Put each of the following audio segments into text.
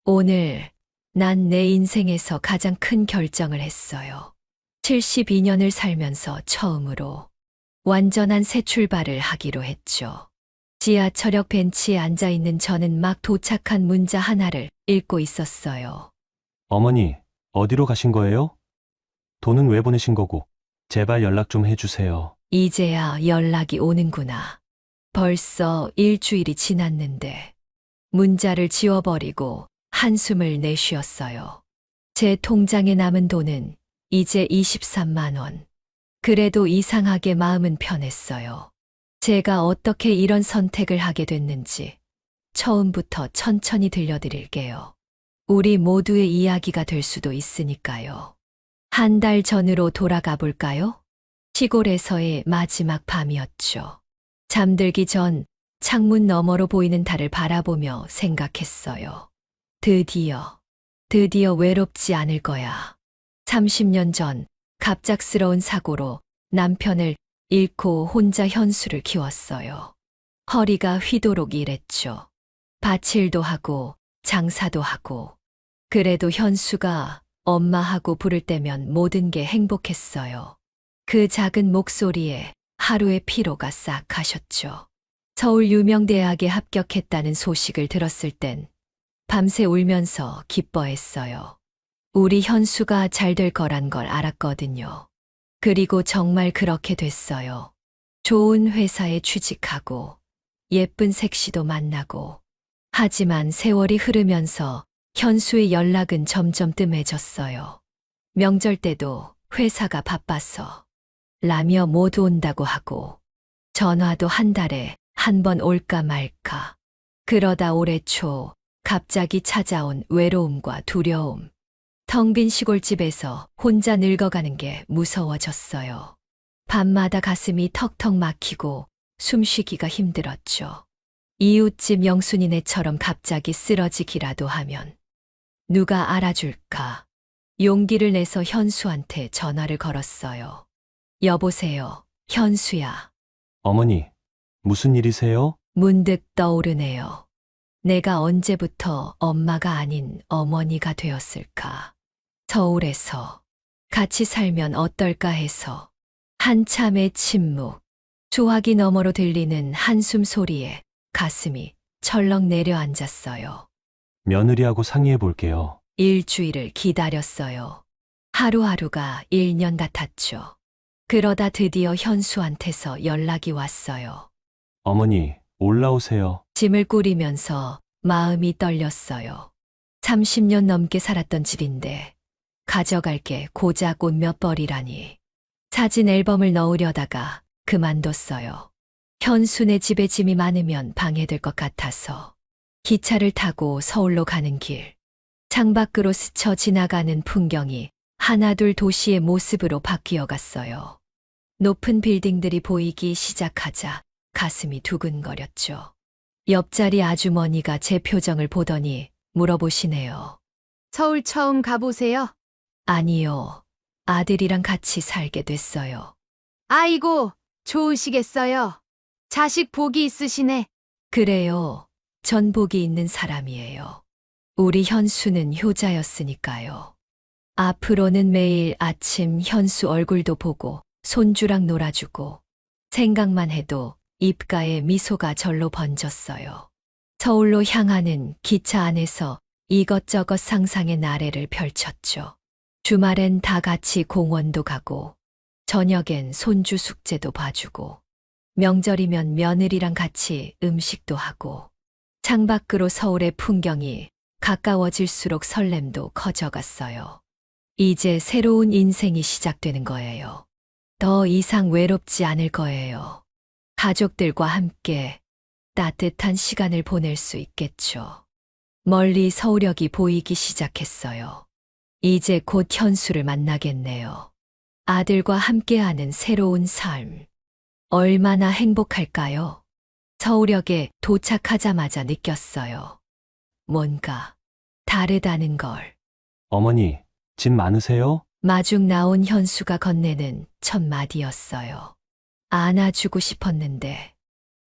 오늘 난 내 인생에서 가장 큰 결정을 했어요. 72년을 살면서 처음으로 완전한 새 출발을 하기로 했죠. 지하철역 벤치에 앉아 있는 저는 막 도착한 문자 하나를 읽고 있었어요. 어머니, 어디로 가신 거예요? 돈은 왜 보내신 거고? 제발 연락 좀 해주세요. 이제야 연락이 오는구나. 벌써 일주일이 지났는데 문자를 지워버리고 한숨을 내쉬었어요. 제 통장에 남은 돈은 이제 23만 원. 그래도 이상하게 마음은 편했어요. 제가 어떻게 이런 선택을 하게 됐는지 처음부터 천천히 들려드릴게요. 우리 모두의 이야기가 될 수도 있으니까요. 한 달 전으로 돌아가 볼까요? 시골에서의 마지막 밤이었죠. 잠들기 전 창문 너머로 보이는 달을 바라보며 생각했어요. 드디어 외롭지 않을 거야. 30년 전 갑작스러운 사고로 남편을 잃고 혼자 현수를 키웠어요. 허리가 휘도록 일했죠. 밭일도 하고 장사도 하고. 그래도 현수가 엄마하고 부를 때면 모든 게 행복했어요. 그 작은 목소리에 하루의 피로가 싹 가셨죠. 서울 유명대학에 합격했다는 소식을 들었을 땐 밤새 울면서 기뻐했어요. 우리 현수가 잘 될 거란 걸 알았거든요. 그리고 정말 그렇게 됐어요. 좋은 회사에 취직하고 예쁜 색시도 만나고. 하지만 세월이 흐르면서 현수의 연락은 점점 뜸해졌어요. 명절 때도 회사가 바빠서 라며 못 온다고 하고 전화도 한 달에 한 번 올까 말까. 그러다 올해 초 갑자기 찾아온 외로움과 두려움. 텅 빈 시골집에서 혼자 늙어가는 게 무서워졌어요. 밤마다 가슴이 턱턱 막히고 숨쉬기가 힘들었죠. 이웃집 영순이네처럼 갑자기 쓰러지기라도 하면 누가 알아줄까. 용기를 내서 현수한테 전화를 걸었어요. 여보세요, 현수야. 어머니, 무슨 일이세요? 문득 떠오르네요. 내가 언제부터 엄마가 아닌 어머니가 되었을까. 서울에서 같이 살면 어떨까 해서. 한참의 침묵, 조화기 너머로 들리는 한숨 소리에 가슴이 철렁 내려앉았어요. 며느리하고 상의해 볼게요. 일주일을 기다렸어요. 하루하루가 1년 같았죠. 그러다 드디어 현수한테서 연락이 왔어요. 어머니, 올라오세요. 짐을 꾸리면서 마음이 떨렸어요. 30년 넘게 살았던 집인데 가져갈 게 고작 옷 몇 벌이라니. 사진 앨범을 넣으려다가 그만뒀어요. 현수네 집에 짐이 많으면 방해될 것 같아서. 기차를 타고 서울로 가는 길. 창밖으로 스쳐 지나가는 풍경이 하나둘 도시의 모습으로 바뀌어 갔어요. 높은 빌딩들이 보이기 시작하자 가슴이 두근거렸죠. 옆자리 아주머니가 제 표정을 보더니 물어보시네요. 서울 처음 가보세요. 아니요. 아들이랑 같이 살게 됐어요. 아이고, 좋으시겠어요. 자식 복이 있으시네. 그래요. 전 복이 있는 사람이에요. 우리 현수는 효자였으니까요. 앞으로는 매일 아침 현수 얼굴도 보고 손주랑 놀아주고 생각만 해도 입가에 미소가 절로 번졌어요. 서울로 향하는 기차 안에서 이것저것 상상의 나래를 펼쳤죠. 주말엔 다 같이 공원도 가고 저녁엔 손주 숙제도 봐주고 명절이면 며느리랑 같이 음식도 하고 창밖으로 서울의 풍경이 가까워질수록 설렘도 커져갔어요. 이제 새로운 인생이 시작되는 거예요. 더 이상 외롭지 않을 거예요. 가족들과 함께 따뜻한 시간을 보낼 수 있겠죠. 멀리 서울역이 보이기 시작했어요. 이제 곧 현수를 만나겠네요. 아들과 함께하는 새로운 삶. 얼마나 행복할까요? 서울역에 도착하자마자 느꼈어요. 뭔가 다르다는 걸. 어머니, 짐 많으세요? 마중 나온 현수가 건네는 첫 마디였어요. 안아주고 싶었는데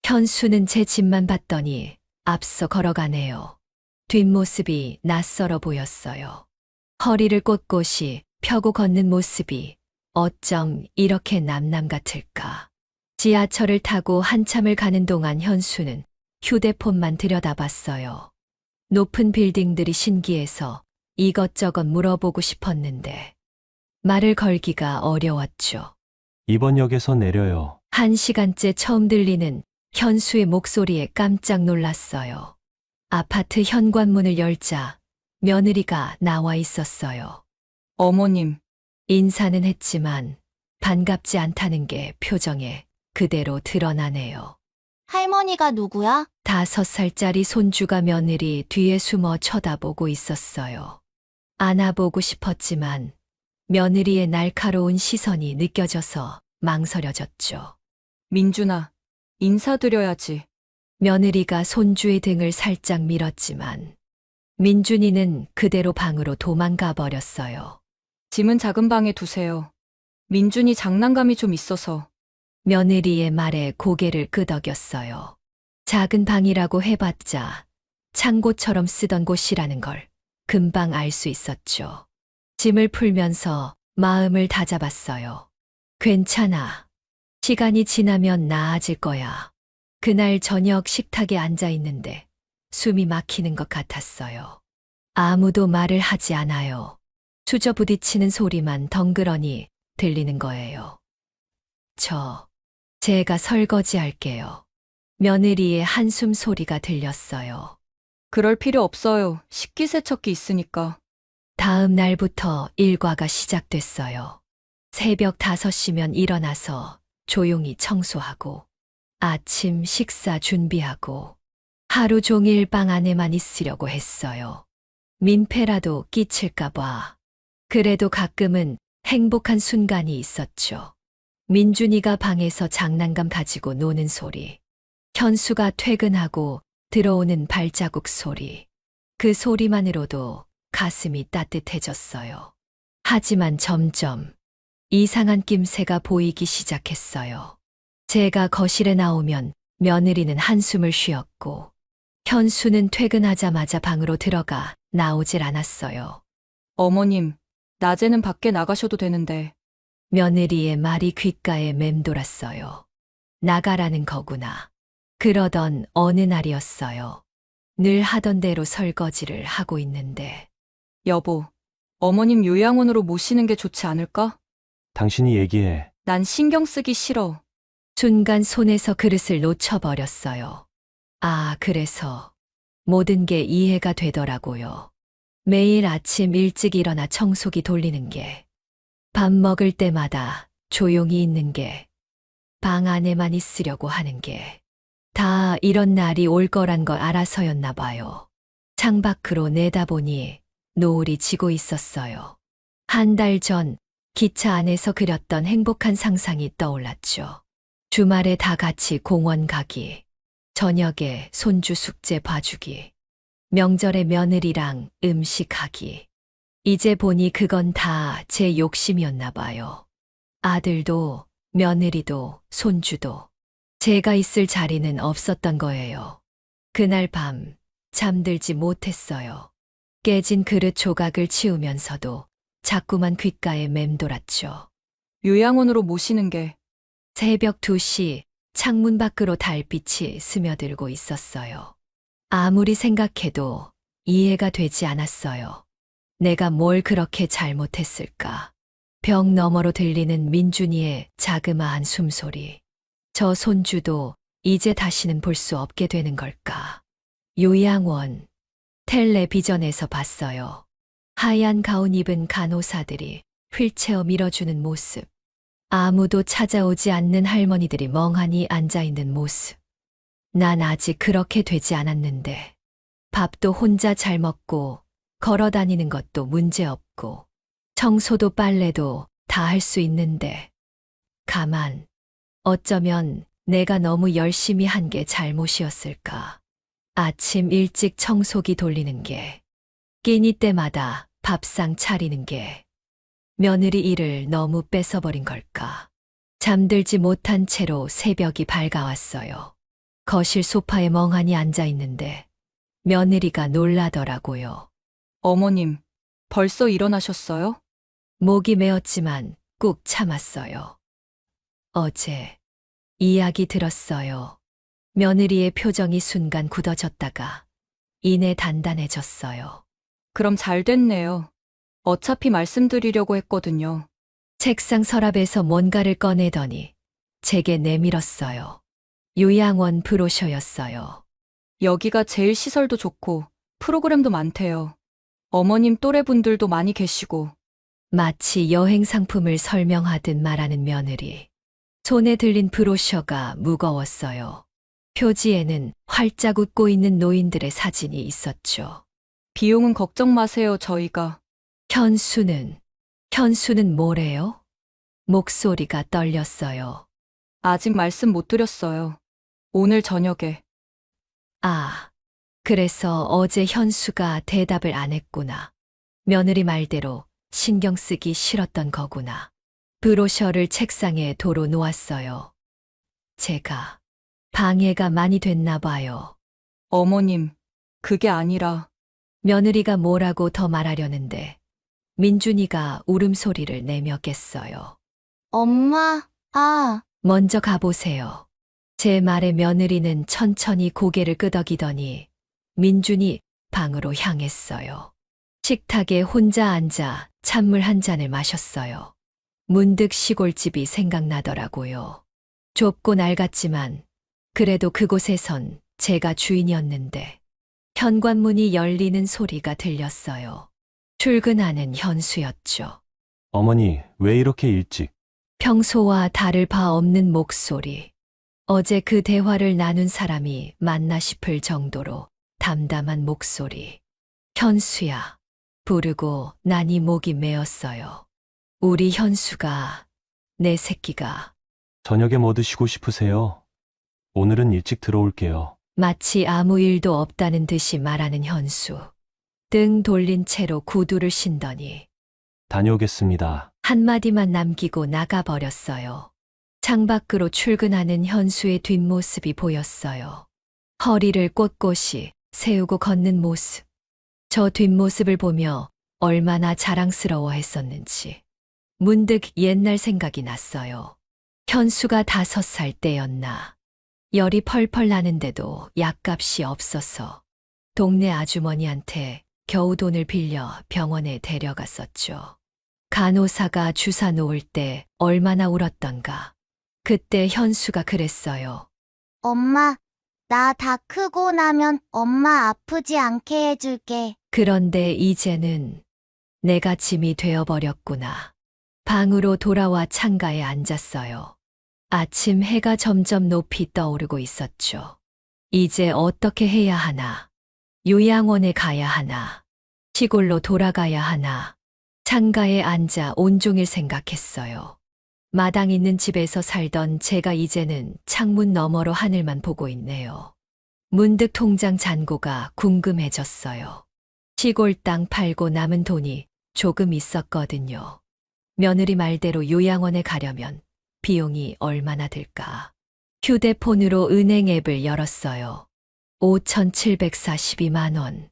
현수는 제 집만 봤더니 앞서 걸어가네요. 뒷모습이 낯설어 보였어요. 허리를 꼿꼿이 펴고 걷는 모습이 어쩜 이렇게 남남 같을까. 지하철을 타고 한참을 가는 동안 현수는 휴대폰만 들여다봤어요. 높은 빌딩들이 신기해서 이것저것 물어보고 싶었는데 말을 걸기가 어려웠죠. 이번 역에서 내려요. 1시간째 처음 들리는 현수의 목소리에 깜짝 놀랐어요. 아파트 현관문을 열자 며느리가 나와 있었어요. 어머님, 인사는 했지만 반갑지 않다는 게 표정에 그대로 드러나네요. 할머니가 누구야? 5살짜리 손주가 며느리 뒤에 숨어 쳐다보고 있었어요. 안아보고 싶었지만 며느리의 날카로운 시선이 느껴져서 망설여졌죠. 민준아, 인사드려야지. 며느리가 손주의 등을 살짝 밀었지만 민준이는 그대로 방으로 도망가 버렸어요. 짐은 작은 방에 두세요. 민준이 장난감이 좀 있어서. 며느리의 말에 고개를 끄덕였어요. 작은 방이라고 해봤자 창고처럼 쓰던 곳이라는 걸 금방 알 수 있었죠. 짐을 풀면서 마음을 다잡았어요. 괜찮아. 시간이 지나면 나아질 거야. 그날 저녁 식탁에 앉아 있는데 숨이 막히는 것 같았어요. 아무도 말을 하지 않아요. 수저 부딪히는 소리만 덩그러니 들리는 거예요. 제가 설거지 할게요. 며느리의 한숨 소리가 들렸어요. 그럴 필요 없어요. 식기세척기 있으니까. 다음 날부터 일과가 시작됐어요. 새벽 5시면 일어나서 조용히 청소하고 아침 식사 준비하고 하루 종일 방 안에만 있으려고 했어요. 민폐라도 끼칠까봐. 그래도 가끔은 행복한 순간이 있었죠. 민준이가 방에서 장난감 가지고 노는 소리. 현수가 퇴근하고 들어오는 발자국 소리. 그 소리만으로도 가슴이 따뜻해졌어요. 하지만 점점 이상한 낌새가 보이기 시작했어요. 제가 거실에 나오면 며느리는 한숨을 쉬었고 현수는 퇴근하자마자 방으로 들어가 나오질 않았어요. 어머님, 낮에는 밖에 나가셔도 되는데. 며느리의 말이 귓가에 맴돌았어요. 나가라는 거구나. 그러던 어느 날이었어요. 늘 하던 대로 설거지를 하고 있는데 여보, 어머님 요양원으로 모시는 게 좋지 않을까? 당신이 얘기해. 난 신경 쓰기 싫어. 순간 손에서 그릇을 놓쳐버렸어요. 그래서 모든 게 이해가 되더라고요. 매일 아침 일찍 일어나 청소기 돌리는 게, 밥 먹을 때마다 조용히 있는 게, 방 안에만 있으려고 하는 게, 다 이런 날이 올 거란 걸 알아서였나 봐요. 창밖으로 내다보니 노을이 지고 있었어요. 한 달 전 기차 안에서 그렸던 행복한 상상이 떠올랐죠. 주말에 다 같이 공원 가기, 저녁에 손주 숙제 봐주기, 명절에 며느리랑 음식하기. 이제 보니 그건 다 제 욕심이었나 봐요. 아들도 며느리도 손주도 제가 있을 자리는 없었던 거예요. 그날 밤 잠들지 못했어요. 깨진 그릇 조각을 치우면서도 자꾸만 귓가에 맴돌았죠. 요양원으로 모시는 게. 새벽 2시 창문 밖으로 달빛이 스며들고 있었어요. 아무리 생각해도 이해가 되지 않았어요. 내가 뭘 그렇게 잘못했을까? 벽 너머로 들리는 민준이의 자그마한 숨소리. 저 손주도 이제 다시는 볼 수 없게 되는 걸까? 요양원, 텔레비전에서 봤어요. 하얀 가운 입은 간호사들이 휠체어 밀어주는 모습. 아무도 찾아오지 않는 할머니들이 멍하니 앉아있는 모습. 난 아직 그렇게 되지 않았는데, 밥도 혼자 잘 먹고, 걸어 다니는 것도 문제 없고, 청소도 빨래도 다 할 수 있는데, 어쩌면 내가 너무 열심히 한 게 잘못이었을까. 아침 일찍 청소기 돌리는 게, 끼니 때마다 밥상 차리는 게, 며느리 일을 너무 뺏어버린 걸까. 잠들지 못한 채로 새벽이 밝아왔어요. 거실 소파에 멍하니 앉아 있는데 며느리가 놀라더라고요. 어머님, 벌써 일어나셨어요? 목이 메었지만 꾹 참았어요. 어제 이야기 들었어요. 며느리의 표정이 순간 굳어졌다가 이내 단단해졌어요. 그럼 잘 됐네요. 어차피 말씀드리려고 했거든요. 책상 서랍에서 뭔가를 꺼내더니 제게 내밀었어요. 요양원 브로셔였어요. 여기가 제일 시설도 좋고 프로그램도 많대요. 어머님 또래분들도 많이 계시고. 마치 여행 상품을 설명하듯 말하는 며느리. 손에 들린 브로셔가 무거웠어요. 표지에는 활짝 웃고 있는 노인들의 사진이 있었죠. 비용은 걱정 마세요, 저희가. 현수는 뭐래요? 목소리가 떨렸어요. 아직 말씀 못 드렸어요. 오늘 저녁에. 아, 그래서 어제 현수가 대답을 안 했구나. 며느리 말대로 신경 쓰기 싫었던 거구나. 브로셔를 책상에 도로 놓았어요. 제가 방해가 많이 됐나 봐요. 어머님, 그게 아니라. 며느리가 뭐라고 더 말하려는데 민준이가 울음소리를 내며 깼어요. 엄마, 먼저 가보세요. 제 말에 며느리는 천천히 고개를 끄덕이더니 민준이 방으로 향했어요. 식탁에 혼자 앉아 찬물 한 잔을 마셨어요. 문득 시골집이 생각나더라고요. 좁고 낡았지만 그래도 그곳에선 제가 주인이었는데 현관문이 열리는 소리가 들렸어요. 출근하는 현수였죠. 어머니, 왜 이렇게 일찍? 평소와 다를 바 없는 목소리. 어제 그 대화를 나눈 사람이 맞나 싶을 정도로 담담한 목소리. 현수야. 부르고 나니 목이 메었어요. 우리 현수가, 내 새끼가 저녁에 뭐 드시고 싶으세요? 오늘은 일찍 들어올게요. 마치 아무 일도 없다는 듯이 말하는 현수. 등 돌린 채로 구두를 신더니 다녀오겠습니다. 한마디만 남기고 나가버렸어요. 창밖으로 출근하는 현수의 뒷모습이 보였어요. 허리를 꼿꼿이 세우고 걷는 모습. 저 뒷모습을 보며 얼마나 자랑스러워 했었는지. 문득 옛날 생각이 났어요. 현수가 5살 때였나. 열이 펄펄 나는데도 약값이 없어서 동네 아주머니한테 겨우 돈을 빌려 병원에 데려갔었죠. 간호사가 주사 놓을 때 얼마나 울었던가. 그때 현수가 그랬어요. 엄마, 나 다 크고 나면 엄마 아프지 않게 해줄게. 그런데 이제는 내가 짐이 되어버렸구나. 방으로 돌아와 창가에 앉았어요. 아침 해가 점점 높이 떠오르고 있었죠. 이제 어떻게 해야 하나? 요양원에 가야 하나? 시골로 돌아가야 하나? 창가에 앉아 온종일 생각했어요. 마당 있는 집에서 살던 제가 이제는 창문 너머로 하늘만 보고 있네요. 문득 통장 잔고가 궁금해졌어요. 시골 땅 팔고 남은 돈이 조금 있었거든요. 며느리 말대로 요양원에 가려면 비용이 얼마나 들까? 휴대폰으로 은행 앱을 열었어요. 5,742만 원.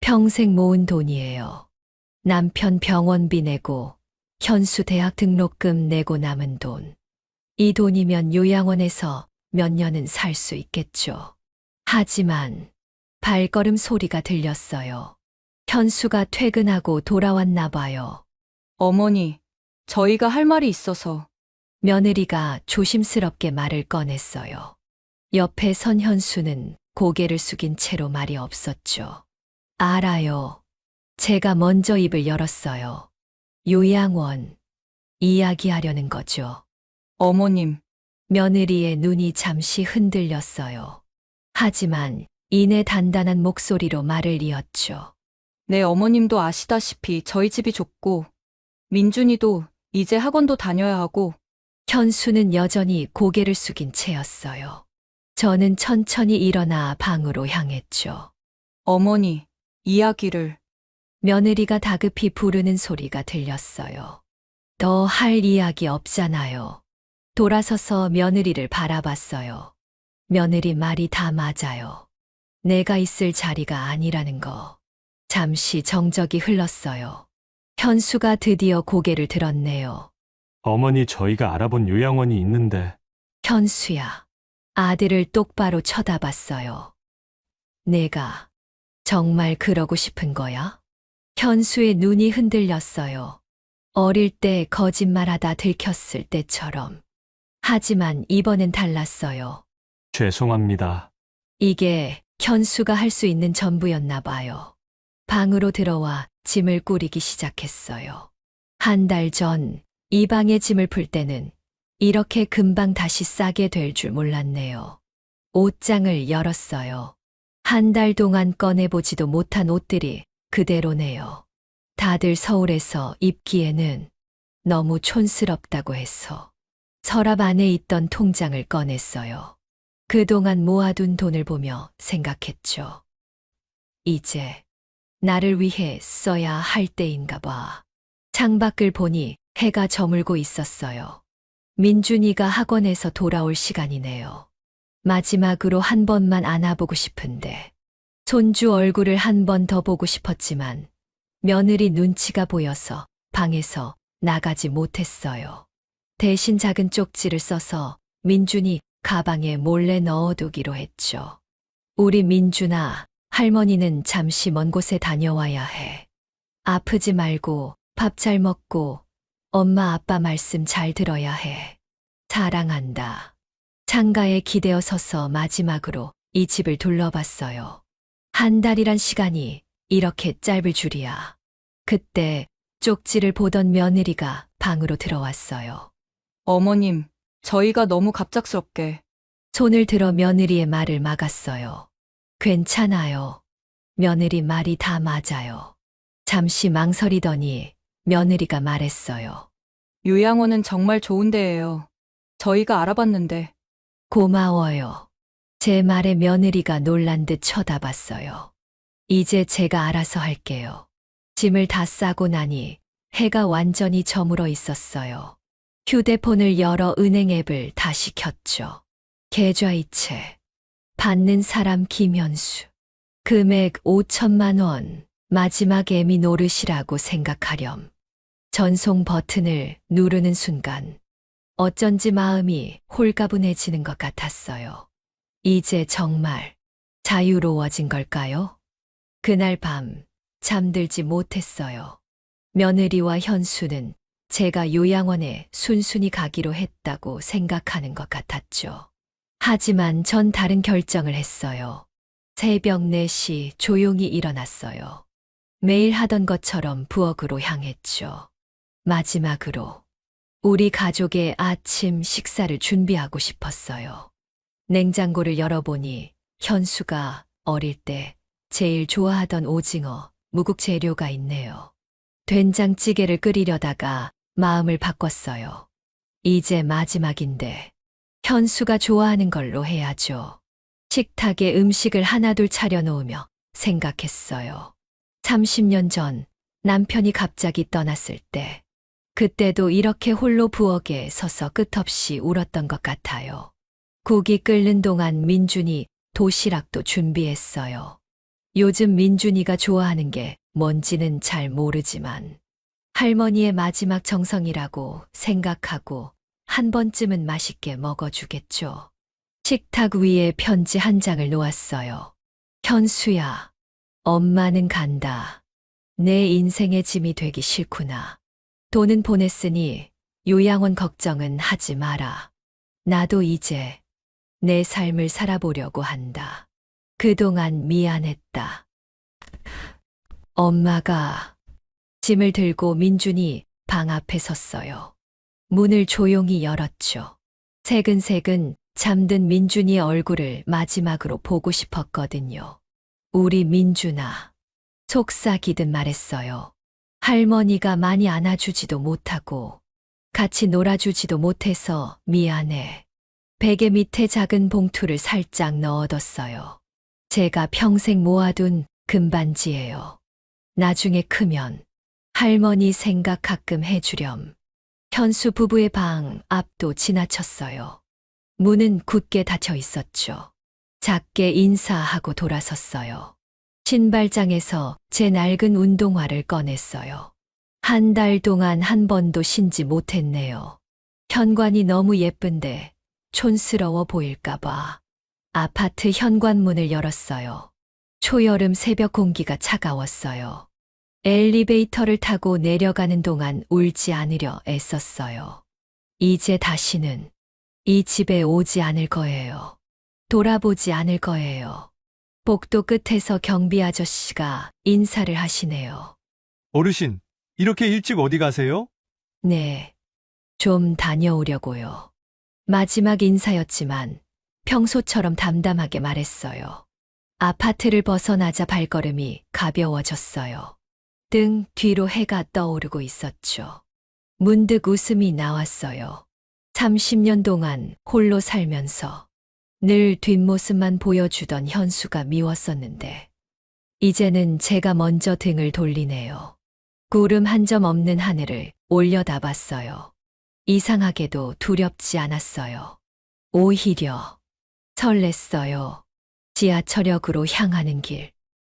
평생 모은 돈이에요. 남편 병원비 내고 현수 대학 등록금 내고 남은 돈. 이 돈이면 요양원에서 몇 년은 살 수 있겠죠. 하지만 발걸음 소리가 들렸어요. 현수가 퇴근하고 돌아왔나 봐요. 어머니, 저희가 할 말이 있어서. 며느리가 조심스럽게 말을 꺼냈어요. 옆에 선 현수는 고개를 숙인 채로 말이 없었죠. 알아요. 제가 먼저 입을 열었어요. 요양원, 이야기하려는 거죠. 어머님, 며느리의 눈이 잠시 흔들렸어요. 하지만 이내 단단한 목소리로 말을 이었죠. 내 어머님도 아시다시피 저희 집이 좁고, 민준이도 이제 학원도 다녀야 하고. 현수는 여전히 고개를 숙인 채였어요. 저는 천천히 일어나 방으로 향했죠. 어머니, 이야기를. 며느리가 다급히 부르는 소리가 들렸어요. 더 할 이야기 없잖아요. 돌아서서 며느리를 바라봤어요. 며느리 말이 다 맞아요. 내가 있을 자리가 아니라는 거. 잠시 정적이 흘렀어요. 현수가 드디어 고개를 들었네요. 어머니, 저희가 알아본 요양원이 있는데. 현수야. 아들을 똑바로 쳐다봤어요. 내가 정말 그러고 싶은 거야? 현수의 눈이 흔들렸어요. 어릴 때 거짓말하다 들켰을 때처럼. 하지만 이번엔 달랐어요. 죄송합니다. 이게 현수가 할 수 있는 전부였나 봐요. 방으로 들어와 짐을 꾸리기 시작했어요. 한 달 전 이 방에 짐을 풀 때는 이렇게 금방 다시 싸게 될 줄 몰랐네요. 옷장을 열었어요. 한 달 동안 꺼내보지도 못한 옷들이 그대로네요. 다들 서울에서 입기에는 너무 촌스럽다고 해서 서랍 안에 있던 통장을 꺼냈어요. 그동안 모아둔 돈을 보며 생각했죠. 이제 나를 위해 써야 할 때인가 봐. 창밖을 보니 해가 저물고 있었어요. 민준이가 학원에서 돌아올 시간이네요. 마지막으로 한 번만 안아보고 싶은데 손주 얼굴을 한 번 더 보고 싶었지만 며느리 눈치가 보여서 방에서 나가지 못했어요. 대신 작은 쪽지를 써서 민준이 가방에 몰래 넣어두기로 했죠. 우리 민준아, 할머니는 잠시 먼 곳에 다녀와야 해. 아프지 말고 밥 잘 먹고 엄마 아빠 말씀 잘 들어야 해. 사랑한다. 창가에 기대어 서서 마지막으로 이 집을 둘러봤어요. 한 달이란 시간이 이렇게 짧을 줄이야. 그때 쪽지를 보던 며느리가 방으로 들어왔어요. 어머님, 저희가 너무 갑작스럽게. 손을 들어 며느리의 말을 막았어요. 괜찮아요. 며느리 말이 다 맞아요. 잠시 망설이더니 며느리가 말했어요. 요양원은 정말 좋은 데예요. 저희가 알아봤는데. 고마워요. 제 말에 며느리가 놀란 듯 쳐다봤어요. 이제 제가 알아서 할게요. 짐을 다 싸고 나니 해가 완전히 저물어 있었어요. 휴대폰을 열어 은행 앱을 다시 켰죠. 계좌이체. 받는 사람 김현수. 금액 5천만 원. 마지막 애미 노릇이라고 생각하렴. 전송 버튼을 누르는 순간 어쩐지 마음이 홀가분해지는 것 같았어요. 이제 정말 자유로워진 걸까요? 그날 밤 잠들지 못했어요. 며느리와 현수는 제가 요양원에 순순히 가기로 했다고 생각하는 것 같았죠. 하지만 전 다른 결정을 했어요. 새벽 4시 조용히 일어났어요. 매일 하던 것처럼 부엌으로 향했죠. 마지막으로 우리 가족의 아침 식사를 준비하고 싶었어요. 냉장고를 열어보니 현수가 어릴 때 제일 좋아하던 오징어, 무국 재료가 있네요. 된장찌개를 끓이려다가 마음을 바꿨어요. 이제 마지막인데 현수가 좋아하는 걸로 해야죠. 식탁에 음식을 하나둘 차려놓으며 생각했어요. 30년 전 남편이 갑자기 떠났을 때 그때도 이렇게 홀로 부엌에 서서 끝없이 울었던 것 같아요. 국이 끓는 동안 민준이 도시락도 준비했어요. 요즘 민준이가 좋아하는 게 뭔지는 잘 모르지만 할머니의 마지막 정성이라고 생각하고 한 번쯤은 맛있게 먹어주겠죠. 식탁 위에 편지 한 장을 놓았어요. 현수야, 엄마는 간다. 내 인생의 짐이 되기 싫구나. 돈은 보냈으니 요양원 걱정은 하지 마라. 나도 이제 내 삶을 살아보려고 한다. 그동안 미안했다. 엄마가 짐을 들고 민준이 방 앞에 섰어요. 문을 조용히 열었죠. 새근새근 잠든 민준이의 얼굴을 마지막으로 보고 싶었거든요. 우리 민준아. 속삭이듯 말했어요. 할머니가 많이 안아주지도 못하고 같이 놀아주지도 못해서 미안해. 베개 밑에 작은 봉투를 살짝 넣어뒀어요. 제가 평생 모아둔 금반지예요. 나중에 크면 할머니 생각 가끔 해주렴. 현수 부부의 방 앞도 지나쳤어요. 문은 굳게 닫혀 있었죠. 작게 인사하고 돌아섰어요. 신발장에서 제 낡은 운동화를 꺼냈어요. 한 달 동안 한 번도 신지 못했네요. 현관이 너무 예쁜데 촌스러워 보일까봐 아파트 현관문을 열었어요. 초여름 새벽 공기가 차가웠어요. 엘리베이터를 타고 내려가는 동안 울지 않으려 애썼어요. 이제 다시는 이 집에 오지 않을 거예요. 돌아보지 않을 거예요. 복도 끝에서 경비 아저씨가 인사를 하시네요. 어르신, 이렇게 일찍 어디 가세요? 네, 좀 다녀오려고요. 마지막 인사였지만 평소처럼 담담하게 말했어요. 아파트를 벗어나자 발걸음이 가벼워졌어요. 등 뒤로 해가 떠오르고 있었죠. 문득 웃음이 나왔어요. 30년 동안 홀로 살면서 늘 뒷모습만 보여주던 현수가 미웠었는데, 이제는 제가 먼저 등을 돌리네요. 구름 한 점 없는 하늘을 올려다봤어요. 이상하게도 두렵지 않았어요. 오히려 설렜어요. 지하철역으로 향하는 길,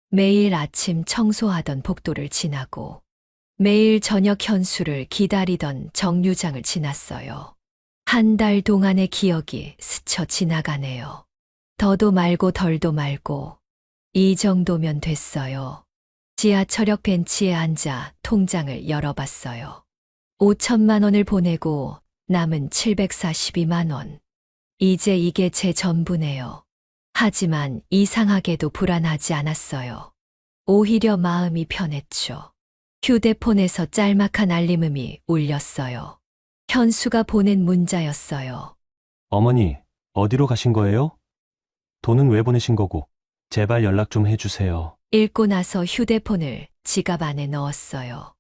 매일 아침 청소하던 복도를 지나고 매일 저녁 현수를 기다리던 정류장을 지났어요. 한 달 동안의 기억이 스쳐 지나가네요. 더도 말고 덜도 말고 이 정도면 됐어요. 지하철역 벤치에 앉아 통장을 열어봤어요. 5천만 원을 보내고 남은 742만 원. 이제 이게 제 전부네요. 하지만 이상하게도 불안하지 않았어요. 오히려 마음이 편했죠. 휴대폰에서 짤막한 알림음이 울렸어요. 현수가 보낸 문자였어요. 어머니, 어디로 가신 거예요? 돈은 왜 보내신 거고? 제발 연락 좀 해주세요. 읽고 나서 휴대폰을 지갑 안에 넣었어요.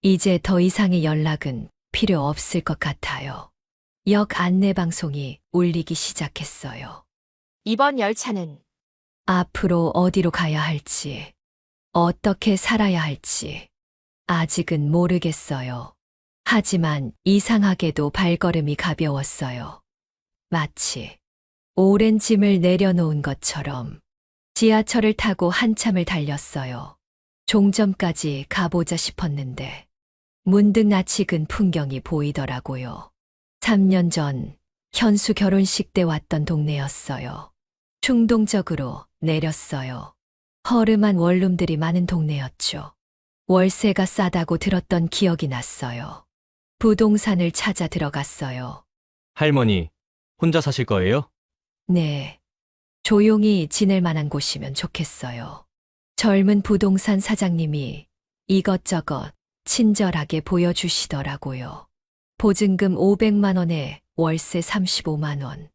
이제 더 이상의 연락은 필요 없을 것 같아요. 역 안내방송이 울리기 시작했어요. 이번 열차는 앞으로 어디로 가야 할지, 어떻게 살아야 할지, 아직은 모르겠어요. 하지만 이상하게도 발걸음이 가벼웠어요. 마치 오랜 짐을 내려놓은 것처럼. 지하철을 타고 한참을 달렸어요. 종점까지 가보자 싶었는데 문득 낯익은 풍경이 보이더라고요. 3년 전 현수 결혼식 때 왔던 동네였어요. 충동적으로 내렸어요. 허름한 원룸들이 많은 동네였죠. 월세가 싸다고 들었던 기억이 났어요. 부동산을 찾아 들어갔어요. 할머니, 혼자 사실 거예요? 네. 조용히 지낼 만한 곳이면 좋겠어요. 젊은 부동산 사장님이 이것저것 친절하게 보여주시더라고요. 보증금 500만 원에 월세 35만 원.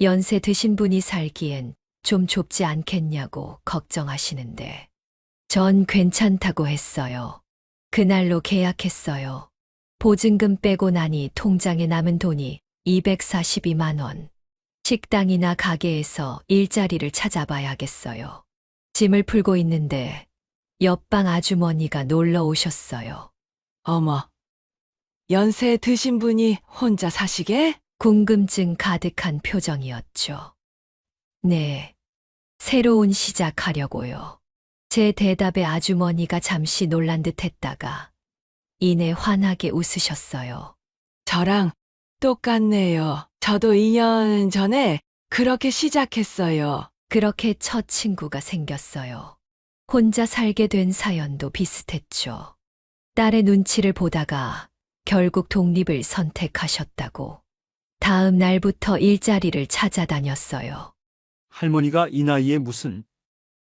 연세 드신 분이 살기엔 좀 좁지 않겠냐고 걱정하시는데 전 괜찮다고 했어요. 그날로 계약했어요. 보증금 빼고 나니 통장에 남은 돈이 242만 원. 식당이나 가게에서 일자리를 찾아봐야겠어요. 짐을 풀고 있는데 옆방 아주머니가 놀러 오셨어요. 어머, 연세 드신 분이 혼자 사시게? 궁금증 가득한 표정이었죠. 네, 새로운 시작하려고요. 제 대답에 아주머니가 잠시 놀란 듯 했다가 이내 환하게 웃으셨어요. 저랑 똑같네요. 저도 2년 전에 그렇게 시작했어요. 그렇게 첫 친구가 생겼어요. 혼자 살게 된 사연도 비슷했죠. 딸의 눈치를 보다가 결국 독립을 선택하셨다고. 다음 날부터 일자리를 찾아다녔어요. 할머니가 이 나이에 무슨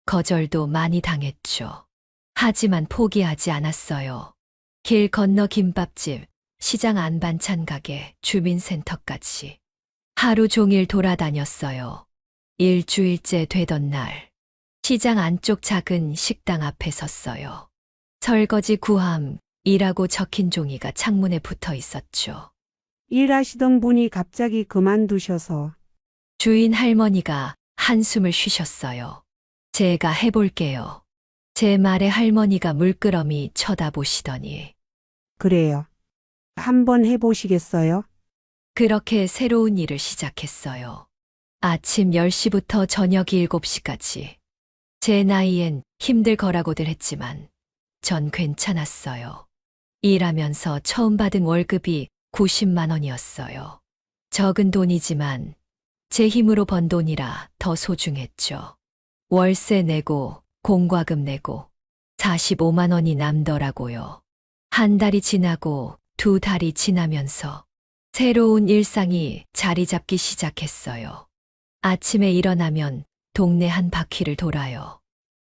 거절도 많이 당했죠. 하지만 포기하지 않았어요. 길 건너 김밥집, 시장 안반찬 가게, 주민센터까지. 하루 종일 돌아다녔어요. 일주일째 되던 날, 시장 안쪽 작은 식당 앞에 섰어요. 설거지 구함이라고 적힌 종이가 창문에 붙어 있었죠. 일하시던 분이 갑자기 그만두셔서 주인 할머니가 한숨을 쉬셨어요. 제가 해볼게요. 제 말에 할머니가 물끄러미 쳐다보시더니 그래요. 한번 해보시겠어요? 그렇게 새로운 일을 시작했어요. 아침 10시부터 저녁 7시까지. 제 나이엔 힘들 거라고들 했지만 전 괜찮았어요. 일하면서 처음 받은 월급이 90만 원이었어요. 적은 돈이지만 제 힘으로 번 돈이라 더 소중했죠. 월세 내고 공과금 내고 45만 원이 남더라고요. 한 달이 지나고 두 달이 지나면서 새로운 일상이 자리 잡기 시작했어요. 아침에 일어나면 동네 한 바퀴를 돌아요.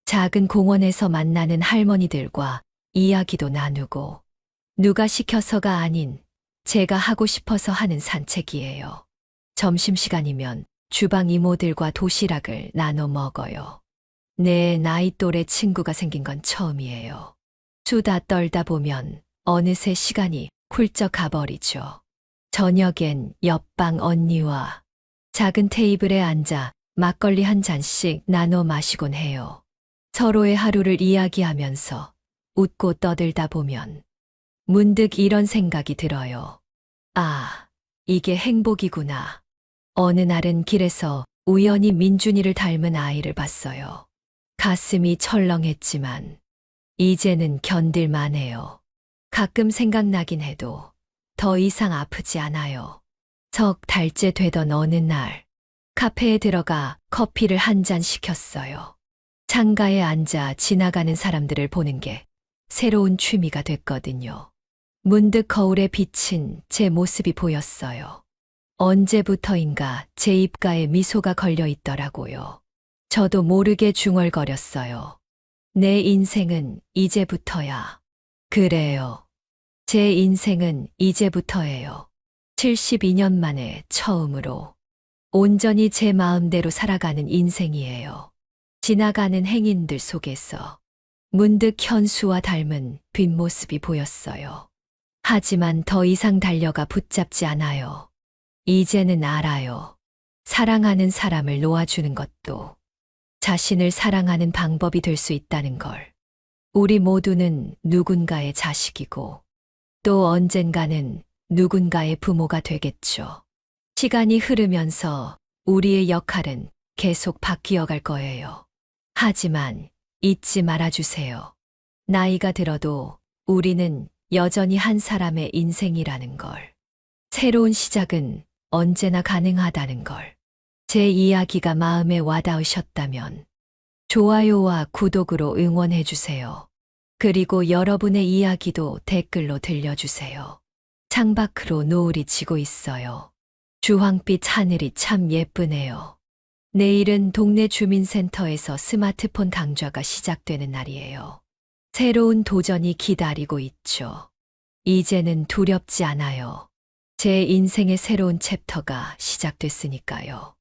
작은 공원에서 만나는 할머니들과 이야기도 나누고 누가 시켜서가 아닌 제가 하고 싶어서 하는 산책이에요. 점심시간이면 주방 이모들과 도시락을 나눠 먹어요. 내 나이 또래 친구가 생긴 건 처음이에요. 수다 떨다 보면 어느새 시간이 훌쩍 가버리죠. 저녁엔 옆방 언니와 작은 테이블에 앉아 막걸리 한 잔씩 나눠 마시곤 해요. 서로의 하루를 이야기하면서 웃고 떠들다 보면 문득 이런 생각이 들어요. 아, 이게 행복이구나. 어느 날은 길에서 우연히 민준이를 닮은 아이를 봤어요. 가슴이 철렁했지만 이제는 견딜만해요. 가끔 생각나긴 해도 더 이상 아프지 않아요. 석 달째 되던 어느 날 카페에 들어가 커피를 한 잔 시켰어요. 창가에 앉아 지나가는 사람들을 보는 게 새로운 취미가 됐거든요. 문득 거울에 비친 제 모습이 보였어요. 언제부터인가 제 입가에 미소가 걸려 있더라고요. 저도 모르게 중얼거렸어요. 내 인생은 이제부터야. 그래요. 제 인생은 이제부터예요. 72년 만에 처음으로 온전히 제 마음대로 살아가는 인생이에요. 지나가는 행인들 속에서 문득 현수와 닮은 뒷모습이 보였어요. 하지만 더 이상 달려가 붙잡지 않아요. 이제는 알아요. 사랑하는 사람을 놓아주는 것도 자신을 사랑하는 방법이 될 수 있다는 걸. 우리 모두는 누군가의 자식이고 또 언젠가는 누군가의 부모가 되겠죠. 시간이 흐르면서 우리의 역할은 계속 바뀌어 갈 거예요. 하지만 잊지 말아주세요. 나이가 들어도 우리는 여전히 한 사람의 인생이라는 걸. 새로운 시작은 언제나 가능하다는 걸. 제 이야기가 마음에 와닿으셨다면 좋아요와 구독으로 응원해주세요. 그리고 여러분의 이야기도 댓글로 들려주세요. 창밖으로 노을이 지고 있어요. 주황빛 하늘이 참 예쁘네요. 내일은 동네 주민센터에서 스마트폰 강좌가 시작되는 날이에요. 새로운 도전이 기다리고 있죠. 이제는 두렵지 않아요. 제 인생의 새로운 챕터가 시작됐으니까요.